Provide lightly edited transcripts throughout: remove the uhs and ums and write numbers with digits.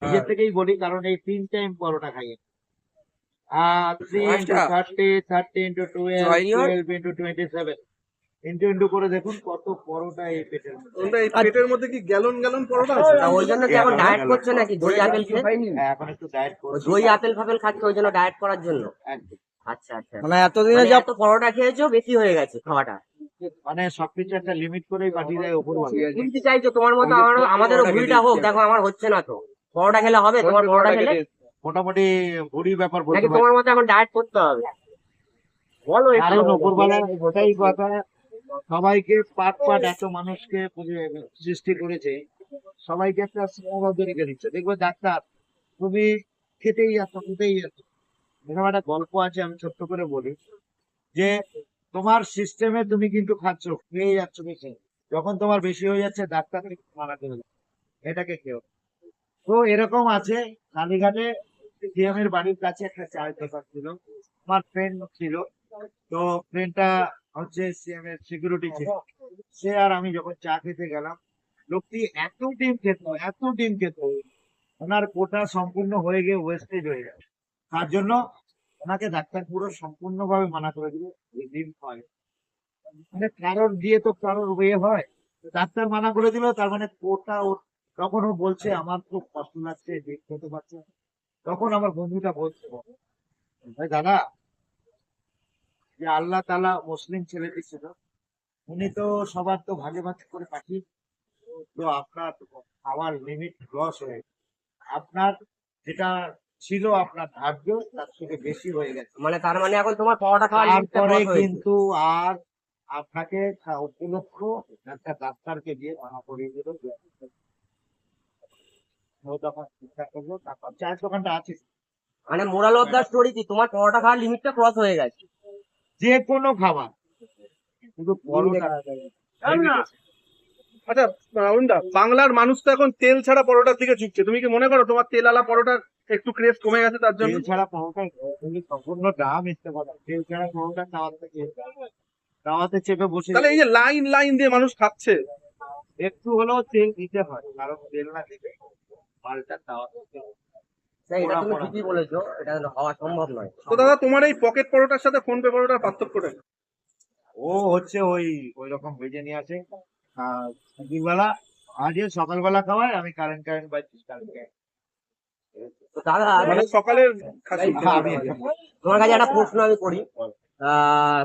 নিজের থেকেই বলি, কারণ এই 3 টাইম পরোটা খাই। 3 ইন্টু আচ্ছা 30, 30 ইন্টু 12, জয় নিয়র 12 ইন্টু 27, ইন্টু ইন্টু করে দেখুন কত পরোটা এই পেটের মধ্যে। তোমরা এই পেটের মধ্যে কি গ্যালন গ্যালন পরোটা আছে? তা ওই জন্য কি এখন ডায়েট করছো নাকি দই আপেল খেয়ে? হ্যাঁ, এখন একটু ডায়েট ওই করছি। দই আপেল ফাপেল খাচ্ছ ওই জন্য ডায়েট করার জন্য? একদম। আচ্ছা আচ্ছা, মানে এতদিনে মানে যা এত পরোটা খেয়েছো বেশি হয়ে গেছে খাওয়াটা। মানে সবকিছু একটা লিমিট করেই পাঠিয়ে দেয় উপর। তুমি কি চাইছো তোমার মতো আমাদেরও ভুঁড়িটা হোক? দেখো আমার হচ্ছে না তো। পরোটা খেলে হবে? তোমার পরোটা খেলে মোটামুটি ভুড়ি ব্যাপার বলতে নাকি পারি। তোমার মতো এখন ডায়েট করতে হবে? বলো একটু। কারণ উপরবেলার ওটাই কথা, সবাইকে পাট পাট এত মানুষকে সৃষ্টি করেছে, সবাইকে একটা সমভাব রেখে দিচ্ছে। দেখবে ডাক্তার, তুমি খেতেই যাচ্ছ খেতেই যাচ্ছ। এরকম একটা গল্প আছে, আমি ছোট্ট করে বলি, যে তোমার সিস্টেমে তুমি কিন্তু খাচ্ছ, খেয়ে যাচ্ছ বেশি, যখন তোমার বেশি হয়ে যাচ্ছে ডাক্তার মানা করে দেয়, এটাকে কেউ। তো এরকম আছে, কালীঘাটে সিএমের বাড়ির কাছে একটা চায়ের দোকান ছিল, আমার ফ্রেন্ড ছিল। তো ফ্রেন্ডটা হচ্ছে সিএম এর সিকিউরিটি ছিল। সে আর আমি যখন চা খেতে গেলাম, লোকটি এত ডিম খেত, এত ডিম খেত, ওনার কোটা সম্পূর্ণ হয়ে গিয়ে ওয়েস্টেজ হয়ে গেল। তার জন্য ওনাকে ডাক্তার পুরো সম্পূর্ণভাবে মানা করে দিল এই ডিম খাওয়ায়। মানে কারোর দিয়ে তো কারোর ইয়ে হয়, তো ডাক্তার মানা করে দিল, তার মানে কোটা ওর। তখন ও বলছে আমার খুব কষ্ট লাগছে, ডিম খেতে পারছে না। তখন আমার বন্ধুটা বলছে, ভাই দাদা, যে আল্লাহ তালা মুসলিম ছেলেটি ছিল, উনি তো সবার তো ভাগে ভাগে করে পাঠিয়ে, তো আপনার খাওয়ার লিমিট লস হয়ে গেছে। আপনার যেটা ছিল আপনার ধার্য, তার থেকে বেশি হয়ে গেছে। মানে তার মানে এখন তোমার পরোটা খাওয়ার লিমিটটা তারপরে ক্রস হয়েছে। কিন্তু আর আপনাকে উপলক্ষ একটা ডাক্তারকে দিয়ে মানা করিয়ে দিল যে ও তখন চিন্তা করবো, তারপর চায়ের দোকানটা আছে। মানে মোরাল অফ দা স্টোরি কি তোমার পরোটা খাওয়ার লিমিটটা ক্রস হয়ে গেছে? যে কোনো খাবার, শুধু পরোটা। আচ্ছা রাহুলদা, বাংলার মানুষ তো এখন তেল ছাড়া পরোটার দিকে ঝুঁকছে। তুমি কি মনে করো তোমার তেল আলা পরোটার একটু ক্রেজ কমে গেছে তার জন্য? তেল ছাড়া পরোটা সম্পূর্ণ দাম ইচ্ছে কথা, তেল ছাড়া পরোটা দাওয়াতে চেপে বসে তাহলে এই যে লাইন লাইন দিয়ে মানুষ খাচ্ছে, একটু হলেও তেল দিতে হয়, কারণ তেল না দিলে মালটা দাওয়াতে না, এটা তুমি ঠিকই বলেছো, এটা হওয়া সম্ভব নয়। তো দাদা তোমার এই পকেট পরোটার সাথে ফোন পে পরোটার পার্থক্যটা কি? ও হচ্ছে ওই ওই রকম ভেজে নিয়ে আসে, দুপুরবেলা আজকে সকালবেলা খাওয়ায়, আমি কারেন্ট কারেন্ট পাচ্ছি কালকে। তো দাদা মানে সকালের খাসি। আমি তোমার কাছে একটা প্রশ্ন আমি করি।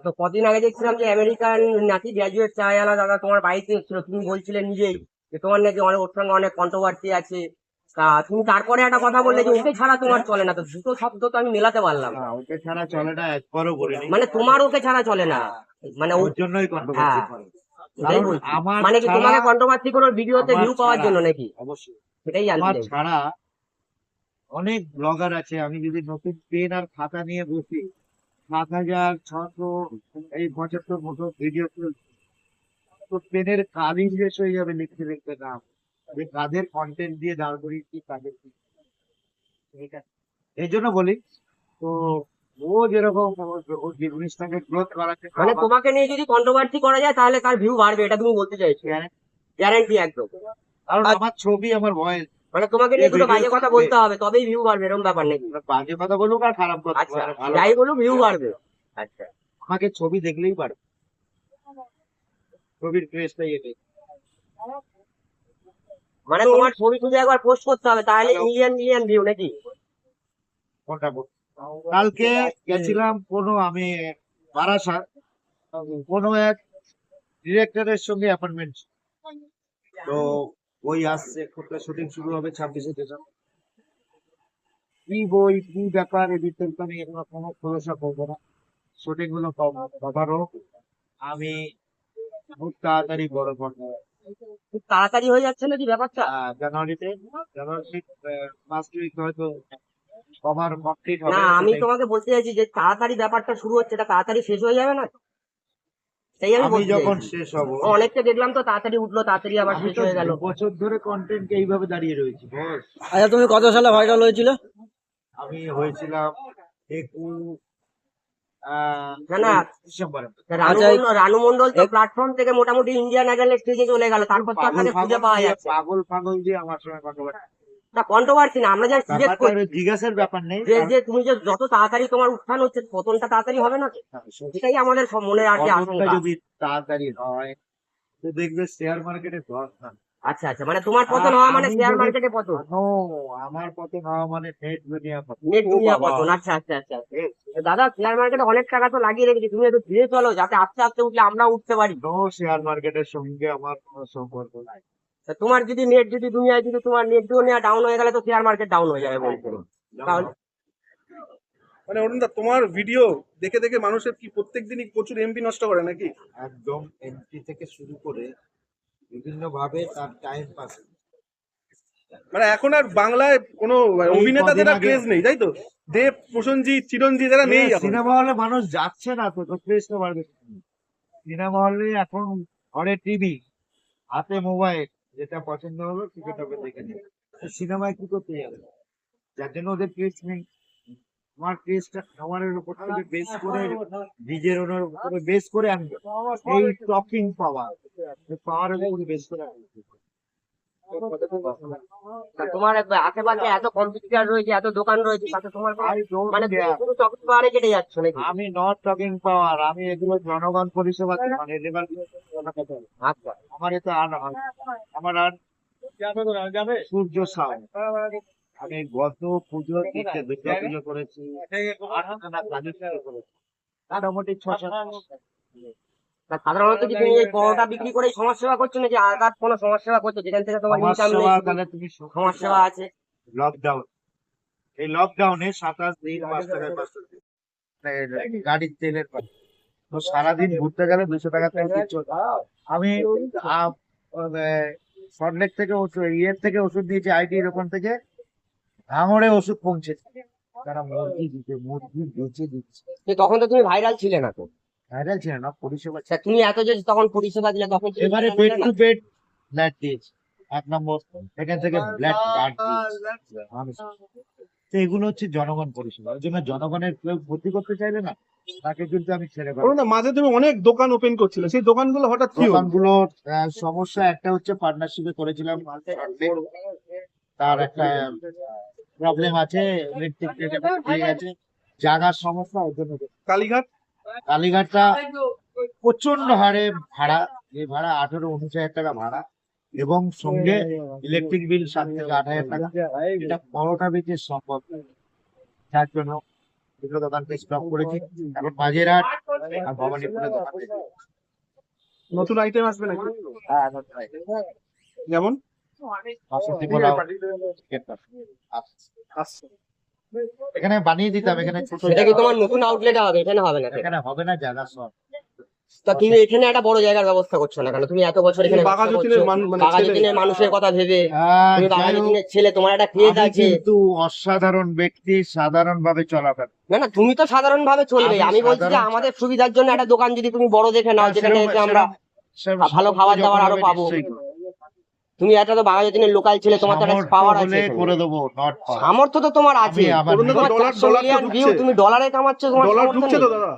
তো কদিন আগে দেখছিলাম যে আমেরিকান নাকি গ্রাজুয়েট চায়ওয়ালা দাদা তোমার বাড়িতে এসেছিল, তুমি বলছিলে নিজেই যে তোমার নাকি অনেক ওর সঙ্গে অনেক কন্ট্রোভার্সি আছে। তা তুমি তারপরে একটা কথা বললে যে ওকে ছাড়া তোমার চলে না, তো দুটো শব্দ তো আমি মেলাতে পারলাম না। না, ওকে ছাড়া চলে না, একবারও বলিনি। মানে তোমার ওকে ছাড়া চলে না, মানে ওর জন্যই কন্ট্রোভার্সি হ্যাঁ, করে। সেটাই কারণ বলছি। আমার মানে কি ছাড়া, তোমাকে কন্ট্রোভার্সি করে ভিডিওতে আমার ভিউ পাওয়ার ছাড়া, জন্য নাকি? অবশ্যই সেটাই জানতে আমার চাইছি। ছাড়া অনেক ব্লগার আছে। আমি যদি নতুন পেন আর খাতা নিয়ে বসি, 7,600 এই 75 মতো ভিডিও তুলছি, তো পেনের কালি শেষ হয়ে যাবে লিখতে লিখতে নাম, যে কাদের কন্টেন্ট দিয়ে দাঁড় করিয়েছি, কাদের কি। ঠিক আছে, এই জন্য বলি। তো ও যেরকম ও জিনিসটাকে গ্রোথ করাচ্ছে, মানে তোমাকে নিয়ে যদি কন্ট্রোভার্সি করা যায় তাহলে তার ভিউ বাড়বে, এটা তুমি বলতে চাইছো? গ্যারান্টি একদম। কারণ আমার ছবি, আমার ভয়েস, মানে তোমাকে নিয়ে দুটো বাজে কথা বলতে হবে তবেই ভিউ বাড়বে, এরকম ব্যাপার নাকি? বাজে কথা বলুক আর খারাপ কথা আচ্ছা, ভালো, যাই বলুক ভিউ বাড়বে। আচ্ছা, আমাকে ছবি দেখলেই পারে, ছবির ক্রেজটাই এটাই। মানে তোমার ছবি তুলে একবার পোস্ট করতে হবে তাহলে মিলিয়ন মিলিয়ন ভিউ নাকি? কোনটা কালকে গেছিলাম আমি বারাসাত, কোনো এক ডিরেক্টরের সঙ্গে অ্যাপয়েন্টমেন্ট, তো ওই আসছে, শুটিং শুরু হবে 26শে ডিসেম্বর। কি বই কি ব্যাপার, এদিক থেকে আমি এখনো কোনো খোলসা করবো না। শুটিং গুলো কভার হোক, আমি খুব তাড়াতাড়ি বড় করবো। খুব তাড়াতাড়ি হয়ে যাচ্ছে নাকি ব্যাপারটা? জানুয়ারিতে, জানুয়ারি ফার্স্ট উইক হয়তো কভার কমপ্লিট না, হবে। আমি তোমাকে বলতে চাইছি যে তাড়াতাড়ি ব্যাপারটা শুরু হচ্ছে, এটা তাড়াতাড়ি শেষ হয়ে যাবে না? সেই আমি আমি বলতে যখন চাইছি। শেষ হব, অনেকটা দেখলাম তো তাড়াতাড়ি উঠলো তাড়াতাড়ি আবার আমি শেষ তো হয়ে গেল। 2 বছর ধরে কন্টেন্ট এইভাবে দাঁড়িয়ে রয়েছি বস। আচ্ছা তুমি কত সালে ভাইরাল হয়েছিল? আমি হয়েছিলাম 21 না না, ডিসেম্বরে। আচ্ছা রানু মন্ডল তো প্ল্যাটফর্ম থেকে মোটামুটি ইন্ডিয়ান আইডলের স্টেজে চলে গেল, তারপর তো আর তাকে খুঁজে পাওয়া যাচ্ছে না। পাগল পাগল দিয়ে আমার সঙ্গে কন্ট্রোভার্সি, না কন্ট্রোভার্সি না, আমরা যা জিজ্ঞেস ব্যাপারটা করি হলো জিজ্ঞাসার ব্যাপার নেই, যে যে তুমি যে যত তাড়াতাড়ি তোমার উত্থান হচ্ছে পতনটা তাড়াতাড়ি হবে না তো? সেটাই আমাদের সব মনে আর কি পতনটা আশঙ্কা। যদি তাড়াতাড়ি হয় তো দেখবে শেয়ার মার্কেটে ধস নামে। আচ্ছা আচ্ছা, মানে তোমার পতন হওয়া মানে আমি শেয়ার যদি- মার্কেটে পতন, নো, আমার পতন হওয়া মানে নেট দুনিয়া পতন। নেট ও দুনিয়া বাবা, পতন। আচ্ছা আচ্ছা আচ্ছা আচ্ছা। দাদা শেয়ার মার্কেটে অনেক টাকা তো লাগিয়ে রেখেছি, তুমি একটু ধীরে চলো যাতে আস্তে আস্তে উঠলে আমরা উঠতে পারি। নো, শেয়ার মার্কেটের সঙ্গে আমার কোনো সম্পর্ক নাই। তা তোমার যদি নেট যদি দুনিয়ায় যদি তোমার নেট দুনিয়া ডাউন হয়ে গেলে তো শেয়ার মার্কেট ডাউন হয়ে যাবে বলছে। তাহলে মানে অরুণদা তোমার ভিডিও দেখে দেখে মানুষের কি প্রত্যেক দিনই প্রচুর এমবি নষ্ট করে নাকি? একদম এন্ট্রি থেকে শুরু করে বিভিন্ন ভাবে তার টাইম পাস। মানে এখন আর বাংলায় কোনো এই অভিনেতাদের কদিন আর আগে- ক্রেজ নেই, তাই তো? দেব, প্রসেনজিৎ, চিরঞ্জিত এরা নেই এখন। সিনেমা হলে মানুষ যাচ্ছে না তো, তো ক্রেজটা বাড়বে। সিনেমা হলে এখন ঘরে টিভি, হাতে মোবাইল, যেটা পছন্দ হলো টিকিট হবে দেখে নেবে। সিনেমায় কি করতে যাবে? যার জন্য ওদের ক্রেজ নেই। আমার ক্রেজটা খাবারের উপর থেকে বেস করে, নিজের ওনার উপরে বেস করে আমি এই টকিং পাওয়ারের উপরে বেস করে আমি তা তোমার আশেপাশে এত কম্পিউটার রয়েছে, এত দোকান রয়েছে, তাতে তোমার I don't মানে তুমি care. শুধু চকলেট পাহাড়ে কেটে যাচ্ছ নাকি? আমি নট টকিং পাওয়ার, আমি এগুলো জনগণ পরিষেবা মানে লেবার। আচ্ছা আমার এতে আর আমার আর সূর্য সাউ। আমি গত পুজোর দিকে দুর্গা পুজো করেছি, আটখানা কালী পুজো করেছি, মোটামুটি 6-7 মাস। তা সাধারণত কি তুমি এই পরোটা বিক্রি করে সমাজ সেবা করছো নাকি আলাদা কোনো সমাজ সেবা করছো যেখান থেকে তোমার সমাজ ইনকাম সেবা, নেই? তাহলে তুমি সমাজ সেবা আছে। লকডাউন, এই লকডাউনে 27 দিন 5 টাকায় গাড়ির তেলের পাশে তো সারাদিন ঘুরতে গেলে 200 টাকা তেল কিচ্ছু না। আমি সল্টলেক থেকে ওষুধ থেকে ওষুধ দিয়েছি, আইটির ওখান থেকে ভাঙড়ে ওষুধ পৌঁছেছে। তারা মুরগি বেঁচে দিচ্ছে। কিন্তু তখন তো তুমি ভাইরাল ছিলে না তো। ভাইরাল ছিল না, পরিষেবা ছিল। তা তুমি এত যে তখন পরিষেবা দিলে তখন তুমি এবারে viral বেড হলে না? টু বেড ব্লাড দিয়েছে 1 নম্বর, এখান থেকে ব্লাড কার্ড দিয়েছে মানুষ। তো এগুলো হচ্ছে জনগণ পরিষেবা। ওই জন্য জনগণের কেউ ক্ষতি করতে চাইলে না, তাকে কিন্তু আমি ছেড়ে পাবো। অরুণদা মাঝে তুমি অনেক দোকান ওপেন করছিলে, সেই দোকানগুলো হঠাৎ কি হলো? দোকানগুলোর সমস্যা একটা হচ্ছে পার্টনারশিপে করেছিলাম, তার একটা প্রবলেম আছে, ইলেকট্রিক দিয়ে গেছে, জায়গার সমস্যা, ওর জন্য। কালীঘাট কালীঘাটটা প্রচন্ড হারে ভাড়া, যে ভাড়া 18-19 হাজার টাকা ভাড়া, এবং সঙ্গে ইলেকট্রিক বিল 7 থেকে 8 হাজার টাকা। এটা পরোটা বেচে সম্ভব নয়। যার জন্য দুটো দোকানকে স্টপ করেছি। এখন বাজেরহাট আর ভবানীপুরে দোকান দিয়েছি। নতুন আইটেম আসবে নাকি? হ্যাঁ, এখন তাই। যেমন বাসন্তী পোলাও, চিকেন আসছে। এখানে বানিয়ে দিতাম, এখানে ছোট এটা কি জায়গা। তোমার নতুন আউটলেট হবে? এখানে হবে না তো? এখানে হবে না, জায়গা সব। তা তুমি এখানে একটা বড় জায়গার ব্যবস্থা করছো না কেন? তুমি এত বছর এখানে ব্যবসা বাঘাযতীনের করছো, মানে ছেলে। বাঘাযতীনের মানুষের কথা ভেবে, হ্যাঁ, তুমি যাই হোক, বাঘাযতীনের ছেলে, তোমার একটা ক্রেজ আমি আছে। কিন্তু অসাধারণ ব্যক্তি, সাধারণ ভাবে চলাফেরা। না না, তুমি তো সাধারণ ভাবে চলবে। আমি আমি বলছি যে সাধারণ- আমাদের সুবিধার জন্য একটা দোকান যদি তুমি বড় দেখে নাও, যেখানে এসে আমরা ভালো খাবার দাবার আরো পাবো। তুমি একটা তো বাঘাযতীনের লোকাল ছেলে, তোমার তো একটা পাওয়ার আছে এখানে। করে দেবো, নট সামর্থ্য তো তোমার আছে। আমি আবার অরুণদা, তোমার ডলার 400 ডলার তো মিলিয়ন ভিউ, ঢুকছে। তুমি ডলারে কামাচ্ছ, তোমার ডলার সামর্থ্য ঢুকছে নেই? তো দাদা?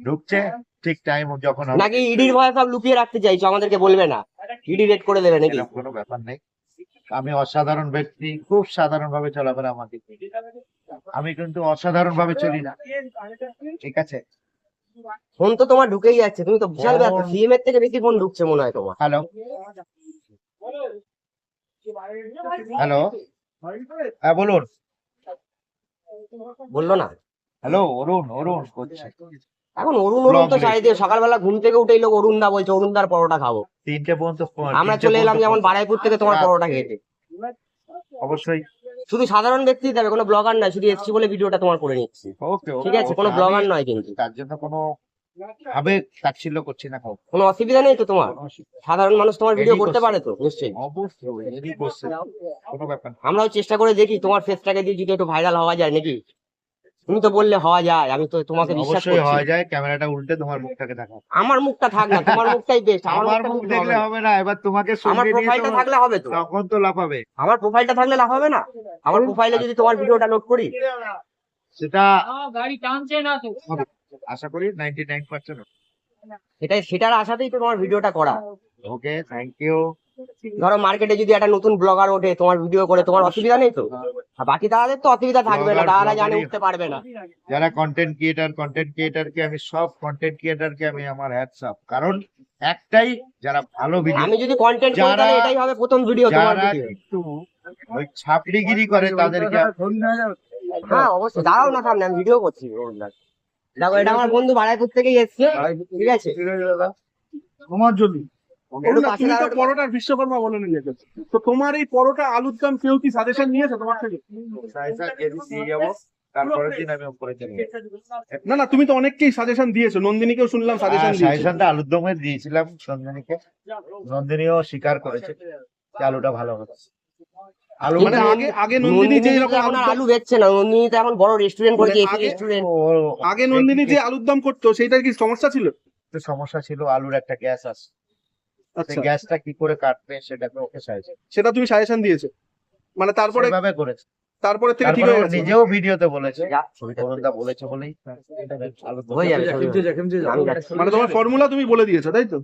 ঢুকছে ঠিক টাইম যখন হবে। নাকি ইডির ভয়ে সব লুকিয়ে রাখতে চাইছো, আমাদেরকে বলবে না? ইডি রেড করে দেবে নাকি? এরকম কোনো ব্যাপার নেই। আমি অসাধারণ ব্যক্তি, খুব সাধারণ ভাবে চলাফেরা আমাকে। আমি কিন্তু অসাধারণ ভাবে চলি না, ঠিক আছে? ফোন তো তোমার ঢুকেই যাচ্ছে, তুমি তো বিশাল ব্যস্ত। ফোন- সিএম এর থেকে বেশি ফোন ঢুকছে মনে হয় তোমার। হ্যালো হ্যালো, হ্যাঁ বলুন। বললো না? হ্যালো, অরুণ অরুণ করছে। এখন অরুণ অরুণ তো চাইতে সকালবেলা ঘুম থেকে উঠেই লোক অরুণ দা বলছে, অরুণ দার পরোটা খাবো। 3টে পর্যন্ত আমরা চলে এলাম যেমন বারাইপুর থেকে তোমার পরোটা খেতে। অবশ্যই। শুধু সাধারণ ব্যক্তি যাবে, কোনো ব্লগার নয়, শুধু এসছি বলে ভিডিওটা তোমার করে নিচ্ছি, ওকে, ঠিক আছে? কোনো ব্লগার নয় কিন্তু। তার জন্য কোনো ভাবে তাচ্ছিল্য করছি না। কোনো অসুবিধা নেই তো তোমার? সাধারণ মানুষ তোমার ভিডিও এরই করতে করছে। পারে তো নিশ্চয়ই। অবশ্যই এরই করছে, কোনো ব্যাপার না। আমরাও চেষ্টা করে দেখি তোমার ফেসটাকে দিয়ে যদি একটু ভাইরাল হওয়া যায় নাকি। তুমি তো বললে হওয়া যায়, আমি তো তোমাকে বিশ্বাস অবশ্যই করছি। হওয়া যায়, ক্যামেরাটা উল্টে তোমার মুখটাকে দেখাও। আমার মুখটা থাক না, তোমার মুখটাই বেস্ট। আমার মুখ দেখলে হবে না, এবার তোমাকে আমার সঙ্গে নিয়ে প্রোফাইলটা তো থাকলে হবে তো? তখন তো লাফাবে। আমার প্রোফাইলটা থাকলে লাভ হবে না? আমার প্রোফাইলে যদি তোমার ভিডিওটা লোড করি, সেটা গাড়ি টানছে না তো? হবে। আশা করি 99%। সেটার আশাতেই তো তোমার ভিডিওটা করা। ওকে, থ্যাংক ইউ। ধরো মার্কেটে যদি একটা নতুন ব্লগার ওঠে তোমার ভিডিও করে, তোমার অসুবিধা নেই তো? আর বাকি তাদের তো অসুবিধা থাকবে না, Blogger, তারা জানে blogger-ই- উঠতে পারবে না। যারা কন্টেন্ট ক্রিয়েটারকে আমি সব কন্টেন্ট ক্রিয়েটারকে আমি আমার হ্যাটস আপ, কারণ একটাই, যারা ভালো ভিডিও, আমি যদি কন্টেন্ট করি যারা- তাহলে এটাই হবে প্রথম ভিডিও তোমার যারা ভিডিও। একটু ওই ছাপড়িগিরি করে তাদেরকে হ্যাঁ অবশ্যই, দাঁড়াও না সামনে, আমি ভিডিও করছি। দেখো এটা আমার বন্ধু বারাইপুর থেকেই এসছে, ঠিক আছে? তোমার জন্য একটু না, পাশে তুমি তো দাঁড়াও, একটু পরোটার বিশ্বকর্মা বলে নিজেকে, তো তোমার এই পরোটা আলুর দম কেউ কি সাজেশন নিয়েছে তোমার থেকে? তারপরের দিন আমি উপরে চলে গেলাম। না না, তুমি তো অনেককেই সাজেশন দিয়েছো, নন্দিনীকেও শুনলাম সাজেশন দিয়েছো। সাজেশনটা আলুর দমের দিয়েছিলাম নন্দিনীকে, নন্দিনীও স্বীকার করেছে যে আলুটা ভালো হচ্ছে। আলু মানে মানে আগে নন্দিনী যে নন্দিনী এরকম এখন আর আলুর আলু বেচছে না, নন্দিনী তো এখন বড় রেস্টুরেন্ট করেছে, মানে এসি আগে- রেস্টুরেন্ট। আগে নন্দিনী যে আলুর দম করতো সেইটার কি সমস্যা ছিল? একটু সমস্যা ছিল, আলুর একটা গ্যাস আছে, আচ্ছা, গ্যাসটা কি করে কাটবে সেটাকে ওকে সাহায্য সেটা তুমি সাজেশন দিয়েছো, মানে তারপরে সেভাবে করেছে। তারপরে থেকে ঠিক তারপরে হয়ে ও গেছে। নিজেও ভিডিওতে বলেছে, যা, অরুণদা বলেছে বলেই আলুর দম- হয়ে যাবে, আমি যাচ্ছি। মানে তোমার ফর্মুলা তুমি বলে দিয়েছো, তাই তো?